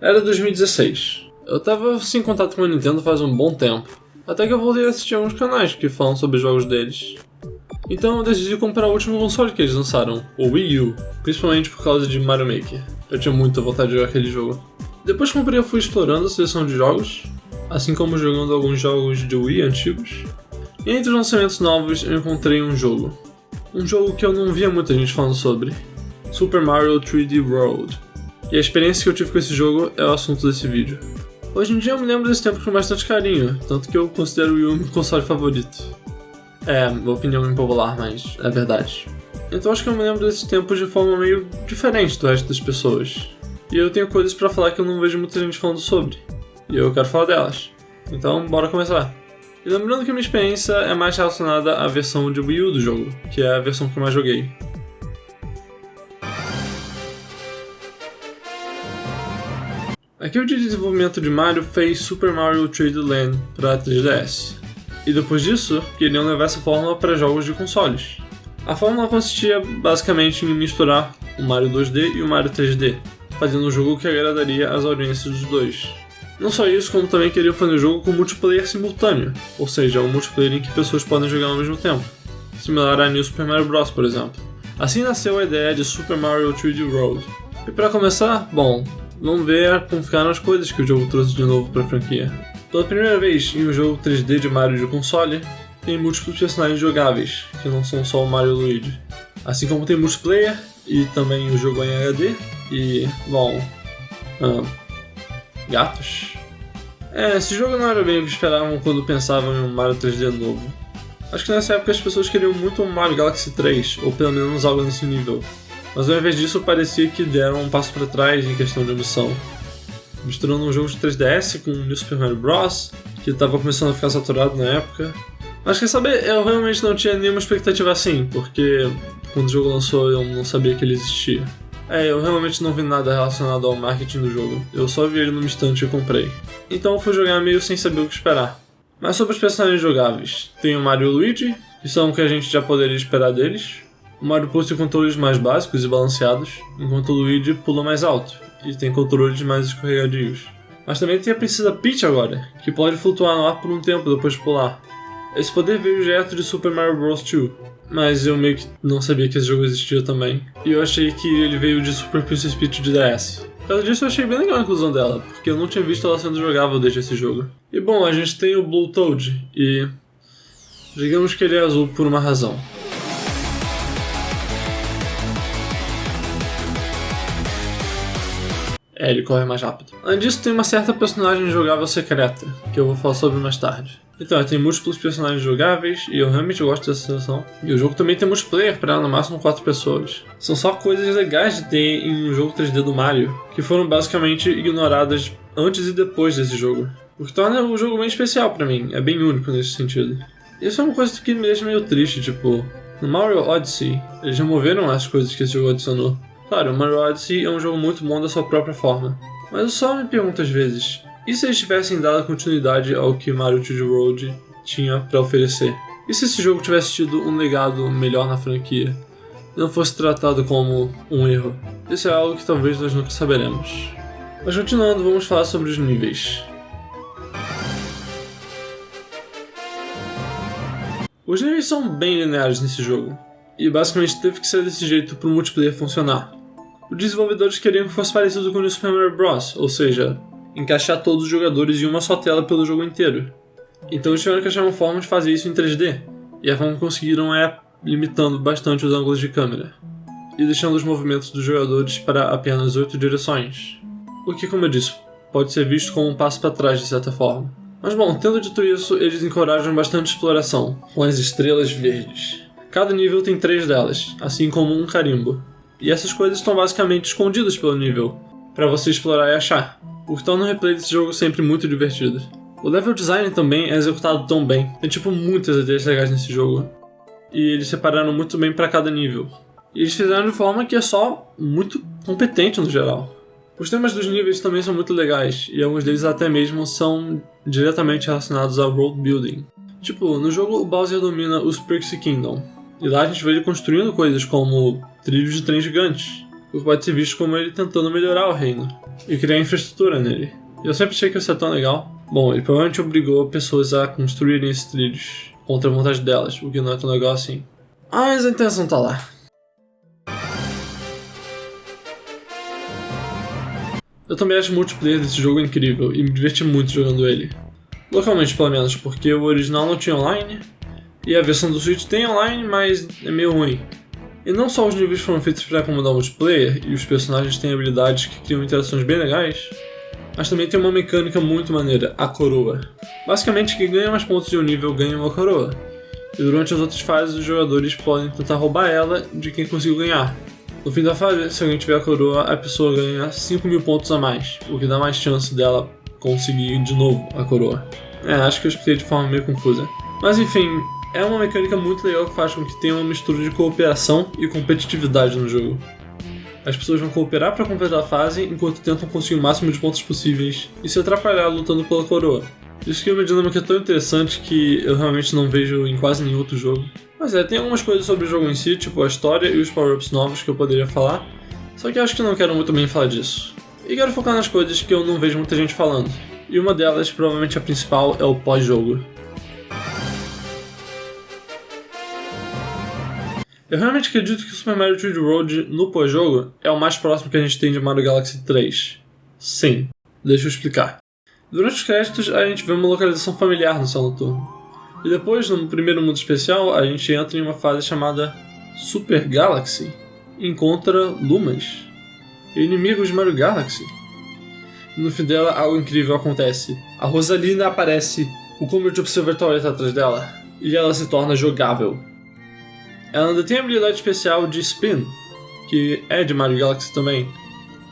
Era 2016. Eu tava sem contato com a Nintendo faz um bom tempo, até que eu voltei a assistir alguns canais que falam sobre jogos deles. Então eu decidi comprar o último console que eles lançaram, o Wii U, principalmente por causa de Mario Maker. Eu tinha muita vontade de jogar aquele jogo. Depois que comprei, eu fui explorando a seleção de jogos, assim como jogando alguns jogos de Wii antigos. E entre os lançamentos novos eu encontrei um jogo que eu não via muita gente falando sobre, Super Mario 3D World. E a experiência que eu tive com esse jogo é o assunto desse vídeo. Hoje em dia eu me lembro desse tempo com bastante carinho, tanto que eu considero o Wii U meu console favorito. É, minha opinião impopular, mas é verdade. Então acho que eu me lembro desse tempo de forma meio diferente do resto das pessoas. E eu tenho coisas pra falar que eu não vejo muita gente falando sobre. E eu quero falar delas. Então bora começar. E lembrando que a minha experiência é mais relacionada à versão de Wii U do jogo, que é a versão que eu mais joguei. A equipe de desenvolvimento de Mario fez Super Mario 3D Land para 3DS. E depois disso, queriam levar essa fórmula para jogos de consoles. A fórmula consistia basicamente em misturar o Mario 2D e o Mario 3D, fazendo um jogo que agradaria as audiências dos dois. Não só isso, como também queriam fazer um jogo com multiplayer simultâneo, ou seja, um multiplayer em que pessoas podem jogar ao mesmo tempo, similar a New Super Mario Bros, por exemplo. Assim nasceu a ideia de Super Mario 3D World. E para começar, vamos ver como ficaram as coisas que o jogo trouxe de novo para a franquia. Pela primeira vez em um jogo 3D de Mario de console, tem múltiplos personagens jogáveis, que não são só o Mario e o Luigi. Assim como tem multiplayer, e também o jogo em HD, e, gatos. Esse jogo não era bem o que esperavam quando pensavam em um Mario 3D novo. Acho que nessa época as pessoas queriam muito um Mario Galaxy 3, ou pelo menos algo nesse nível. Mas ao invés disso parecia que deram um passo para trás em questão de ambição. Misturando um jogo de 3DS com o New Super Mario Bros, que estava começando a ficar saturado na época. Mas quer saber, eu realmente não tinha nenhuma expectativa assim, porque quando o jogo lançou eu não sabia que ele existia. Eu realmente não vi nada relacionado ao marketing do jogo, eu só vi ele numa estante e comprei. Então eu fui jogar meio sem saber o que esperar. Mas sobre os personagens jogáveis, tem o Mario e o Luigi, que são o que a gente já poderia esperar deles. O Mario possui controles mais básicos e balanceados, enquanto o Luigi pula mais alto e tem controles mais escorregadios. Mas também tem a Princesa Peach agora, que pode flutuar no ar por um tempo depois de pular. Esse poder veio direto de Super Mario Bros 2, mas eu meio que não sabia que esse jogo existia também, e eu achei que ele veio de Super Princess Peach de DS. Por causa disso eu achei bem legal a inclusão dela, porque eu não tinha visto ela sendo jogável desde esse jogo. E bom, a gente tem o Blue Toad, e digamos que ele é azul por uma razão. Ele corre mais rápido. Além disso, tem uma certa personagem jogável secreta, que eu vou falar sobre mais tarde. Então, tem múltiplos personagens jogáveis, e eu realmente gosto dessa seleção. E o jogo também tem multiplayer para no máximo 4 pessoas. São só coisas legais de ter em um jogo 3D do Mario, que foram basicamente ignoradas antes e depois desse jogo. O que torna o jogo bem especial pra mim, é bem único nesse sentido. Isso é uma coisa que me deixa meio triste, tipo, no Mario Odyssey, eles removeram as coisas que esse jogo adicionou. Claro, o Mario Odyssey é um jogo muito bom da sua própria forma, mas eu só me pergunto às vezes, e se eles tivessem dado continuidade ao que Mario 3D World tinha pra oferecer? E se esse jogo tivesse tido um legado melhor na franquia, e não fosse tratado como um erro? Isso é algo que talvez nós nunca saberemos. Mas continuando, vamos falar sobre os níveis. Os níveis são bem lineares nesse jogo, e basicamente teve que ser desse jeito para o multiplayer funcionar. Os desenvolvedores queriam que fosse parecido com o New Super Mario Bros, ou seja, encaixar todos os jogadores em uma só tela pelo jogo inteiro. Então eles tiveram que achar uma forma de fazer isso em 3D, e a forma que conseguiram é limitando bastante os ângulos de câmera, e deixando os movimentos dos jogadores para apenas 8 direções. O que, como eu disse, pode ser visto como um passo para trás de certa forma. Mas bom, tendo dito isso, eles encorajam bastante exploração, com as estrelas verdes. Cada nível tem 3 delas, assim como um carimbo. E essas coisas estão basicamente escondidas pelo nível, para você explorar e achar, o que torna o replay desse jogo sempre muito divertido. O level design também é executado tão bem, tem muitas ideias legais nesse jogo, e eles separaram muito bem para cada nível. E eles fizeram de forma que é só muito competente no geral. Os temas dos níveis também são muito legais, e alguns deles até mesmo são diretamente relacionados ao world building. Tipo, no jogo o Bowser domina os Pixie Kingdom, e lá a gente vê ele construindo coisas como trilhos de trem gigantes, o que pode ser visto como ele tentando melhorar o reino e criar infraestrutura nele. E eu sempre achei que isso é tão legal. Bom, ele provavelmente obrigou pessoas a construírem esses trilhos contra a vontade delas, o que não é tão legal assim. Mas a intenção tá lá. Eu também acho o multiplayer desse jogo incrível e me diverti muito jogando ele. Localmente, pelo menos, porque o original não tinha online, e a versão do Switch tem online, mas é meio ruim. E não só os níveis foram feitos para acomodar o multiplayer, e os personagens têm habilidades que criam interações bem legais, mas também tem uma mecânica muito maneira, a coroa. Basicamente, quem ganha mais pontos de um nível ganha uma coroa, e durante as outras fases os jogadores podem tentar roubar ela de quem conseguiu ganhar. No fim da fase, se alguém tiver a coroa, a pessoa ganha 5.000 pontos a mais, o que dá mais chance dela conseguir de novo a coroa. Acho que eu expliquei de forma meio confusa. Mas enfim, é uma mecânica muito legal que faz com que tenha uma mistura de cooperação e competitividade no jogo. As pessoas vão cooperar para completar a fase enquanto tentam conseguir o máximo de pontos possíveis e se atrapalhar lutando pela coroa. Isso que é uma dinâmica tão interessante que eu realmente não vejo em quase nenhum outro jogo. Mas tem algumas coisas sobre o jogo em si, tipo a história e os power-ups novos que eu poderia falar, só que acho que não quero muito bem falar disso. E quero focar nas coisas que eu não vejo muita gente falando, e uma delas, provavelmente a principal, é o pós-jogo. Eu realmente acredito que o Super Mario 3D World no pós-jogo é o mais próximo que a gente tem de Mario Galaxy 3. Sim, deixa eu explicar. Durante os créditos, a gente vê uma localização familiar no céu noturno. E depois, no primeiro mundo especial, a gente entra em uma fase chamada Super Galaxy e encontra Lumas, inimigos de Mario Galaxy. E no fim dela, algo incrível acontece. A Rosalina aparece, o Comet Observatory está atrás dela, e ela se torna jogável. Ela ainda tem a habilidade especial de Spin, que é de Mario Galaxy também,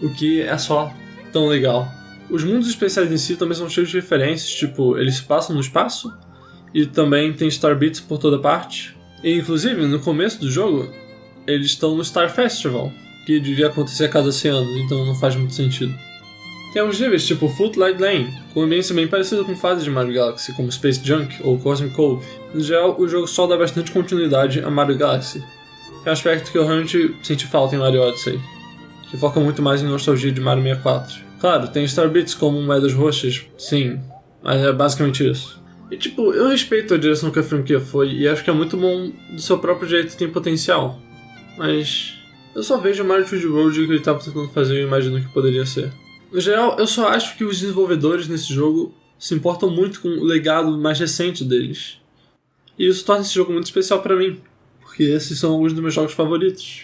o que é só tão legal. Os mundos especiais em si também são cheios de referências, tipo, eles se passam no espaço, e também tem Star Beats por toda parte. E inclusive, no começo do jogo, eles estão no Star Festival, que devia acontecer a cada 100 anos, então não faz muito sentido. Tem alguns níveis, tipo Footlight Lane, com ambiência bem parecida com fases de Mario Galaxy, como Space Junk ou Cosmic Cove. No geral, o jogo só dá bastante continuidade a Mario Galaxy, que é um aspecto que eu realmente senti falta em Mario Odyssey, que foca muito mais em nostalgia de Mario 64. Claro, tem Star Beats como moedas roxas, sim, mas é basicamente isso. E tipo, eu respeito a direção que a franquia foi e acho que é muito bom do seu próprio jeito e tem potencial. Mas eu só vejo o Mario 3D World que ele estava tentando fazer e eu imagino que poderia ser. No geral, eu só acho que os desenvolvedores nesse jogo se importam muito com o legado mais recente deles. E isso torna esse jogo muito especial pra mim, porque esses são alguns dos meus jogos favoritos.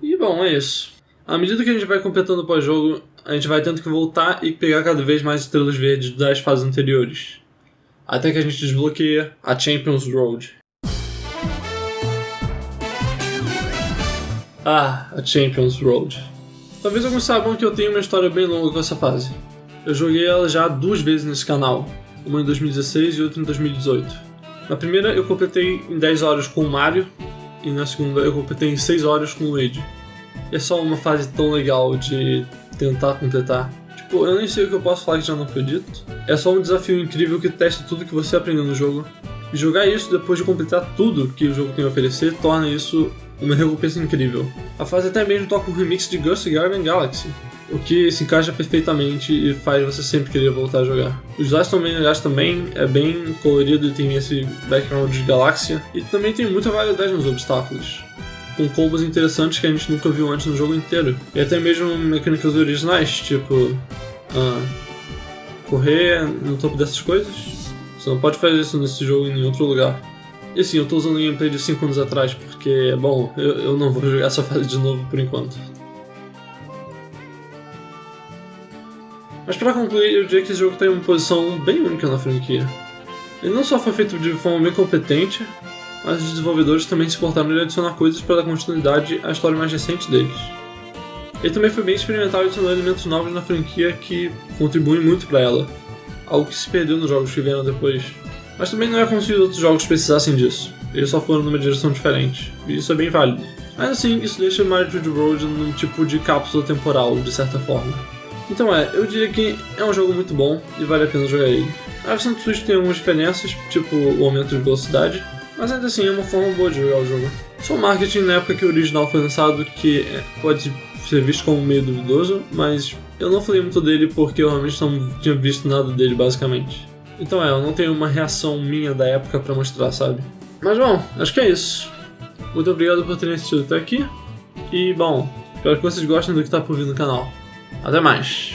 E bom, é isso. À medida que a gente vai completando o pós-jogo, a gente vai tendo que voltar e pegar cada vez mais estrelas verdes das fases anteriores. Até que a gente desbloqueia a Champions Road. A Champions Road. Talvez alguns saibam que eu tenho uma história bem longa com essa fase. Eu joguei ela já 2 vezes nesse canal, uma em 2016 e outra em 2018. Na primeira eu completei em 10 horas com o Mario, e na segunda eu completei em 6 horas com o Luigi. E é só uma fase tão legal de tentar completar. Tipo, eu nem sei o que eu posso falar que já não foi dito. É só um desafio incrível que testa tudo que você aprendeu no jogo. E jogar isso depois de completar tudo que o jogo tem a oferecer torna isso uma recompensa incrível. A fase até mesmo toca um remix de Ghost Garden Galaxy, o que se encaixa perfeitamente e faz você sempre querer voltar a jogar. Os designs estão bem legais também, é bem colorido e tem esse background de galáxia. E também tem muita variedade nos obstáculos, com combos interessantes que a gente nunca viu antes no jogo inteiro. E até mesmo mecânicas originais, tipo correr no topo dessas coisas. Você não pode fazer isso nesse jogo em outro lugar. E assim, eu tô usando o gameplay de 5 anos atrás porque, bom, eu não vou jogar essa fase de novo por enquanto. Mas pra concluir, eu diria que esse jogo tem uma posição bem única na franquia. Ele não só foi feito de forma bem competente, mas os desenvolvedores também se importaram em adicionar coisas para dar continuidade à história mais recente deles. Ele também foi bem experimental e adicionou elementos novos na franquia que contribuem muito para ela, algo que se perdeu nos jogos que vieram depois. Mas também não é como se os outros jogos precisassem disso, eles só foram numa direção diferente, e isso é bem válido. Mas assim, isso deixa Mario 3D World num tipo de cápsula temporal, de certa forma. Então eu diria que é um jogo muito bom e vale a pena jogar ele. A versão do Switch tem algumas diferenças, tipo o aumento de velocidade, mas ainda assim é uma forma boa de jogar o jogo. Só o marketing na época que o original foi lançado que pode ser visto como meio duvidoso, mas eu não falei muito dele porque eu realmente não tinha visto nada dele, basicamente. Então eu não tenho uma reação minha da época pra mostrar, sabe? Mas bom, acho que é isso. Muito obrigado por terem assistido até aqui. E bom, espero que vocês gostem do que tá por vir no canal. Até mais!